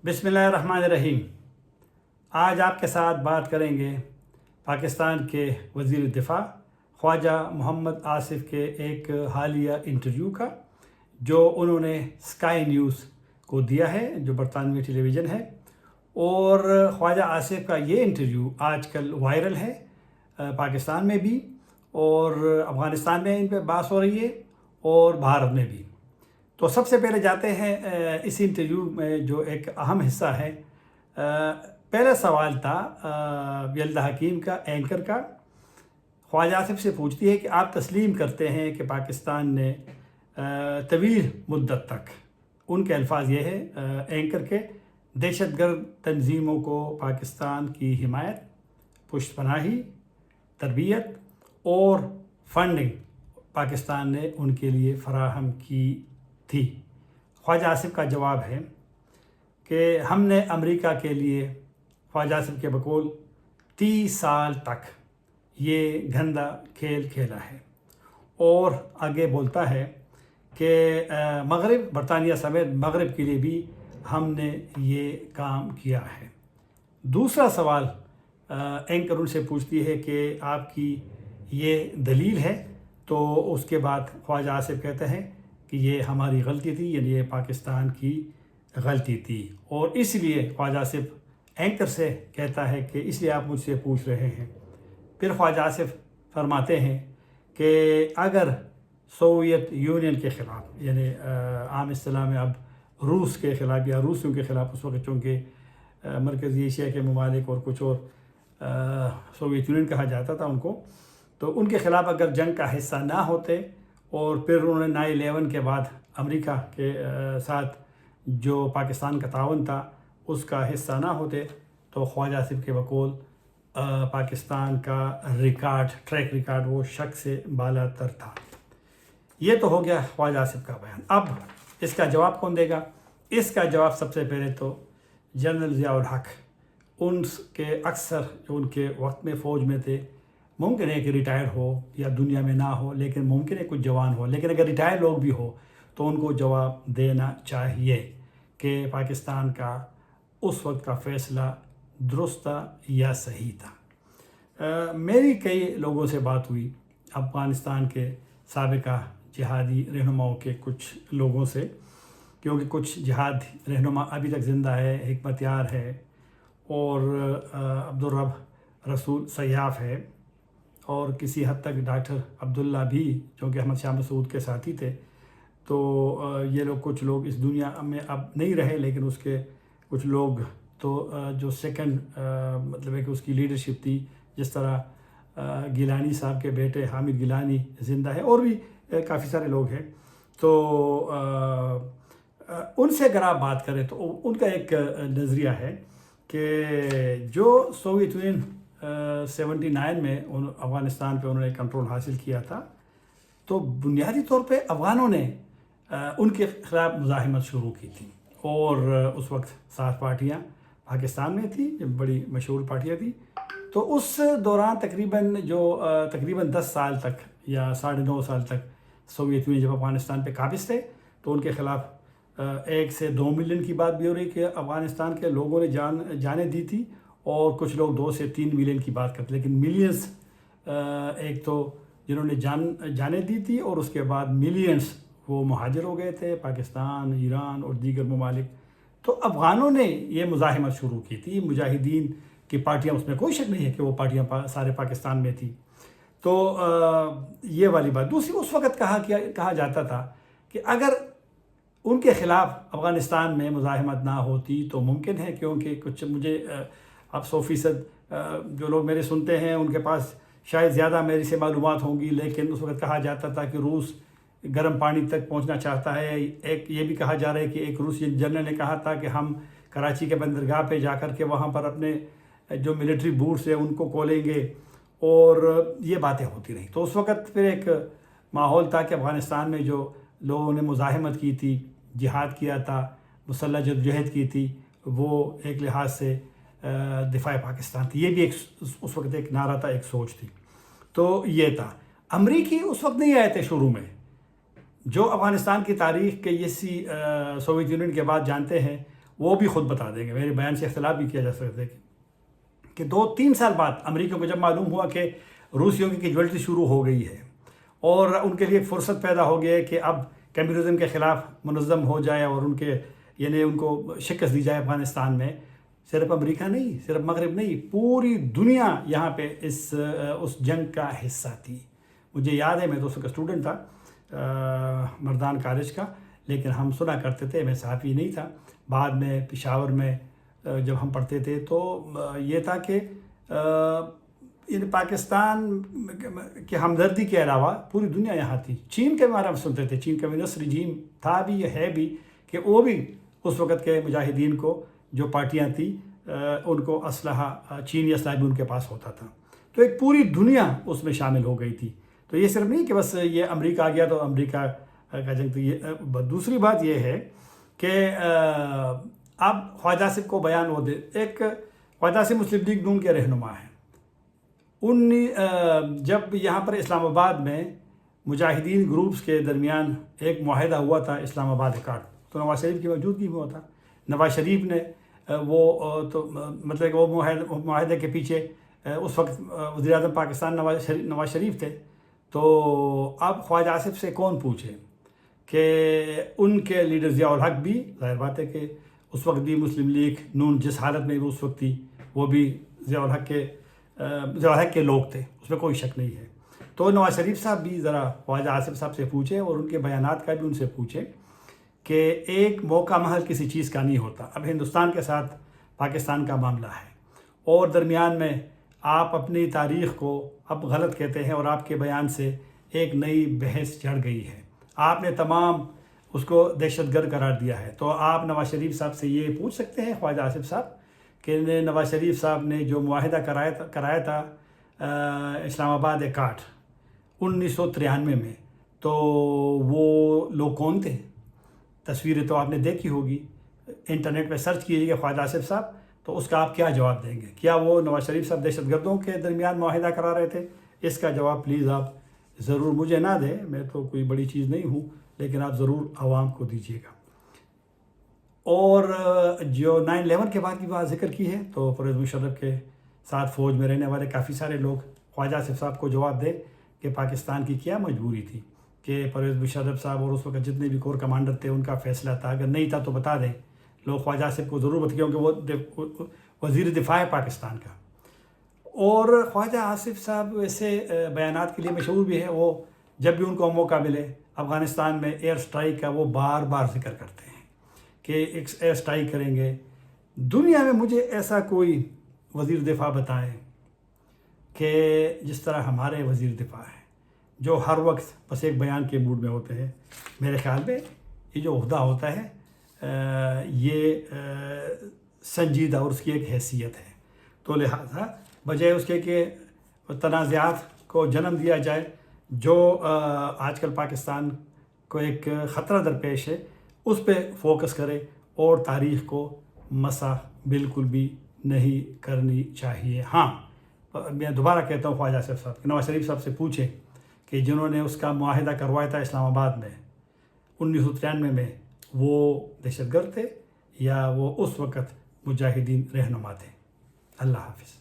बिस्मिल्लाहिर्रहमानिर्रहीम। आज आपके साथ बात करेंगे पाकिस्तान के वज़ीर दिफ़ा ख्वाजा मोहम्मद आसिफ के एक हालिया इंटरव्यू का, जो उन्होंने स्काई न्यूज़ को दिया है, जो बरतानवी टेलीविज़न है। और ख्वाजा आसिफ का ये इंटरव्यू आजकल वायरल है, पाकिस्तान में भी और अफ़गानिस्तान में इन पर बात हो रही है और भारत में भी। तो सबसे पहले जाते हैं इस इंटरव्यू में जो एक अहम हिस्सा है। पहला सवाल था यल्दा हकीम का, एंकर का। ख्वाजा आसिफ से पूछती है कि आप तस्लीम करते हैं कि पाकिस्तान ने तवील मुद्दत तक, उनके अल्फाज ये है एंकर के, दहशतगर्द तंजीमों को पाकिस्तान की हिमायत, पुष्टपनाही, तरबियत और फंडिंग पाकिस्तान ने उनके लिए फ़राहम की थी। ख्वाजा आसिफ का जवाब है कि हमने अमेरिका के लिए, ख्वाजा आसिफ के बकौल, 30 साल तक ये गंदा खेल खेला है। और आगे बोलता है कि मगरिब, बरतानिया समेत मगरिब के लिए भी हमने ये काम किया है। दूसरा सवाल एंकर उनसे पूछती है कि आपकी ये दलील है, तो उसके बाद ख्वाजा आसिफ कहते हैं कि ये हमारी गलती थी, यानी ये पाकिस्तान की गलती थी। और इसलिए ख्वाजा आसिफ एंकर से कहता है कि इसलिए आप मुझसे पूछ रहे हैं। फिर ख्वाजा आसिफ फरमाते हैं कि अगर सोवियत यूनियन के ख़िलाफ़, यानी आम इस्तिलाह में अब रूस के ख़िलाफ़ या रूसियों के ख़िलाफ़, उस वक्त चूँकि मरकज़ी एशिया के ममालिक और कुछ और सोवियत यूनियन कहा जाता था उनको, तो उनके ख़िलाफ़ अगर जंग का हिस्सा ना होते और फिर उन्होंने 9/11 के बाद अमेरिका के साथ जो पाकिस्तान का ताउन था उसका हिस्सा ना होते, तो ख्वाजा आसिफ के बकौल पाकिस्तान का रिकॉर्ड, ट्रैक रिकॉर्ड, वो शक से बालातर था। ये तो हो गया ख्वाजा आसिफ का बयान। अब इसका जवाब कौन देगा? इसका जवाब सबसे पहले तो जनरल ज़ियाउल हक, उनके अक्सर जो उनके वक्त में फ़ौज में थे, मुमकिन है कि रिटायर हो या दुनिया में ना हो, लेकिन मुमकिन है कुछ जवान हो, लेकिन अगर रिटायर लोग भी हो तो उनको जवाब देना चाहिए कि पाकिस्तान का उस वक्त का फ़ैसला दुरुस्त था या सही था। मेरी कई लोगों से बात हुई, अफ़गानिस्तान के साबिका जिहादी रहनुमाओं के कुछ लोगों से, क्योंकि कुछ जिहाद रहनुमा अभी तक ज़िंदा है, हिकमत यार है और अब्दुर्रब रसूल सयाफ़ है, और किसी हद तक डॉक्टर अब्दुल्ला भी, जो कि अहमद शाह मसूद के साथी थे। तो ये लोग, कुछ लोग इस दुनिया में अब नहीं रहे, लेकिन उसके कुछ लोग तो जो सेकंड मतलब है कि उसकी लीडरशिप थी, जिस तरह गिलानी साहब के बेटे हामिद गिलानी ज़िंदा है, और भी काफ़ी सारे लोग हैं। तो उनसे अगर आप बात करें तो उनका एक नज़रिया है कि जो सोवियत यूनियन 79 में अफ़गानिस्तान पे उन्होंने कंट्रोल हासिल किया था, तो बुनियादी तौर पे अफ़गानों ने उनके ख़िलाफ़ मुज़ाहिमत शुरू की थी। और उस वक्त 7 पार्टियाँ पाकिस्तान में थी, बड़ी मशहूर पार्टियाँ थी। तो उस दौरान तकरीबन 10 साल तक या 9.5 साल तक सोवियत यूनियन जब अफ़गानिस्तान पे काबिज़ थे, तो उनके ख़िलाफ़ 1 से 2 मिलियन की बात भी हो रही कि अफ़गानिस्तान के लोगों ने जाने दी थी, और कुछ लोग 2 से 3 मिलियन की बात करते, लेकिन मिलियंस एक तो जिन्होंने जाने दी थी, और उसके बाद मिलियंस वो मुहाजिर हो गए थे, पाकिस्तान, ईरान और दीगर ममालिक। तो अफ़गानों ने ये मुज़ाहिमत शुरू की थी, मुजाहिदीन की पार्टियाँ, उसमें कोई शक नहीं है कि वो पार्टियाँ सारे पाकिस्तान में थी। तो ये वाली बात। दूसरी, उस वक़्त कहा जाता था कि अगर उनके ख़िलाफ़ अफ़गानिस्तान में मुज़ाहिमत ना होती तो मुमकिन है, क्योंकि कुछ मुझे अब 100% जो लोग मेरे सुनते हैं उनके पास शायद ज़्यादा मेरी से मालूमात होंगी, लेकिन उस वक्त कहा जाता था कि रूस गर्म पानी तक पहुंचना चाहता है। एक ये भी कहा जा रहा है कि एक रूसी जनरल ने कहा था कि हम कराची के बंदरगाह पे जाकर के वहाँ पर अपने जो मिलिट्री बूट्स हैं उनको खोलेंगे, और ये बातें होती रही। तो उस वक़्त फिर एक माहौल था कि अफ़गानिस्तान में जो लोगों ने मुज़ाहिमत की थी, जिहाद किया था, मुसल्लह जदोजहद की थी, वो एक लिहाज से दिफा पाकिस्तान थी। ये भी एक उस वक्त एक नारा था, एक सोच थी। तो ये था। अमरीकी उस वक्त नहीं आए थे शुरू में, जो अफ़गानिस्तान की तारीख़ के इसी सोवियत यूनियन के बाद जानते हैं, وہ بھی خود بتا دیں گے، میرے بیان سے اختلاف بھی کیا جا سکتا ہے کہ 2-3 سال بعد امریکہ کو جب معلوم ہوا کہ روسیوں کی کیجویلٹی شروع ہو گئی ہے اور ان کے لیے فرصت پیدا ہو گئی ہے کہ اب کمیونزم کے خلاف منظم ہو جائے اور ان کے یعنی ان کو شکست دی جائے افغانستان میں، صرف امریکہ نہیں، صرف مغرب نہیں، پوری دنیا یہاں پہ اس جنگ کا حصہ تھی۔ مجھے یاد ہے، میں تو اس وقت اسٹوڈنٹ تھا مردان کالج کا، لیکن ہم سنا کرتے تھے، میں صحافی نہیں تھا۔ بعد میں پشاور میں جب ہم پڑھتے تھے تو یہ تھا کہ پاکستان کی ہمدردی کے علاوہ پوری دنیا یہاں تھی۔ چین کے بارے میں سنتے تھے، چین کمیونسٹ رجیم تھا بھی، یہ ہے بھی، کہ وہ بھی اس وقت کے مجاہدین کو، جو پارٹیاں تھیں ان کو اسلحہ، چینی اسلحہ بھی ان کے پاس ہوتا تھا۔ تو ایک پوری دنیا اس میں شامل ہو گئی تھی۔ تو یہ صرف نہیں کہ بس یہ امریکہ آ گیا تو امریکہ کا جنگ تو یہ۔ دوسری بات یہ ہے کہ اب خواجہ آصف کو بیان ہو دے، ایک خواجہ آصف مسلم لیگ نون کے رہنما ہیں۔ جب یہاں پر اسلام آباد میں مجاہدین گروپس کے درمیان ایک معاہدہ ہوا تھا، اسلام آباد ایکارڈ، تو نواز شریف کی موجودگی میں ہوا تھا۔ نواز شریف نے وہ تو مطلب کہ وہ معاہدے کے پیچھے اس وقت وزیر اعظم پاکستان نواز شریف تھے۔ تو اب خواجہ آصف سے کون پوچھے کہ ان کے لیڈر ضیاء الحق بھی، ظاہر بات ہے کہ اس وقت بھی مسلم لیگ نون جس حالت میں اس وقت تھی وہ بھی ضیاء الحق کے لوگ تھے، اس میں کوئی شک نہیں ہے۔ تو نواز شریف صاحب بھی ذرا خواجہ آصف صاحب سے پوچھیں اور ان کے بیانات کا بھی ان سے پوچھیں کہ ایک موقع محل کسی چیز کا نہیں ہوتا۔ اب ہندوستان کے ساتھ پاکستان کا معاملہ ہے اور درمیان میں آپ اپنی تاریخ کو اب غلط کہتے ہیں اور آپ کے بیان سے ایک نئی بحث چڑھ گئی ہے، آپ نے تمام اس کو دہشت گرد قرار دیا ہے۔ تو آپ نواز شریف صاحب سے یہ پوچھ سکتے ہیں خواجہ آصف صاحب کہ نواز شریف صاحب نے جو معاہدہ کرایا تھا اسلام آباد ایکارڈ 1993 میں، تو وہ لوگ کون تھے؟ تصویریں تو آپ نے دیکھی ہوگی، انٹرنیٹ پہ سرچ کیجیے گا خواجہ آصف صاحب، تو اس کا آپ کیا جواب دیں گے؟ کیا وہ نواز شریف صاحب دہشت گردوں کے درمیان معاہدہ کرا رہے تھے؟ اس کا جواب پلیز آپ ضرور مجھے نہ دیں، میں تو کوئی بڑی چیز نہیں ہوں، لیکن آپ ضرور عوام کو دیجیے گا۔ اور جو 9/11 کے بعد کی بات ذکر کی ہے، تو پرویز مشرف کے ساتھ فوج میں رہنے والے کافی سارے لوگ خواجہ آصف صاحب کو جواب دیں کہ پاکستان کی کیا مجبوری تھی کہ پرویز مشرف صاحب اور اس وقت جتنے بھی کور کمانڈر تھے ان کا فیصلہ تھا، اگر نہیں تھا تو بتا دیں، لوگ خواجہ آصف کو ضرور بتائیں کیونکہ وہ وزیر دفاع ہے پاکستان کا۔ اور خواجہ آصف صاحب ویسے بیانات کے لیے مشہور بھی ہے، وہ جب بھی ان کو موقع ملے افغانستان میں ایئر سٹرائک کا وہ بار بار ذکر کرتے ہیں کہ ایک ایئر سٹرائک کریں گے۔ دنیا میں مجھے ایسا کوئی وزیر دفاع بتائیں کہ جس طرح ہمارے وزیر دفاع ہیں، جو ہر وقت بس ایک بیان کے موڈ میں ہوتے ہیں۔ میرے خیال میں یہ جو عہدہ ہوتا ہے یہ سنجیدہ اور اس کی ایک حیثیت ہے، تو لہٰذا بجائے اس کے کہ تنازعات کو جنم دیا جائے، جو آج کل پاکستان کو ایک خطرہ درپیش ہے، اس پہ فوکس کرے اور تاریخ کو مسح بالکل بھی نہیں کرنی چاہیے۔ ہاں، میں دوبارہ کہتا ہوں خواجہ آصف صاحب کہ نواز شریف صاحب سے پوچھیں کہ جنہوں نے اس کا معاہدہ کروایا تھا اسلام آباد میں 1993 میں، وہ دہشت گرد تھے یا وہ اس وقت مجاہدین رہنما تھے؟ اللہ حافظ۔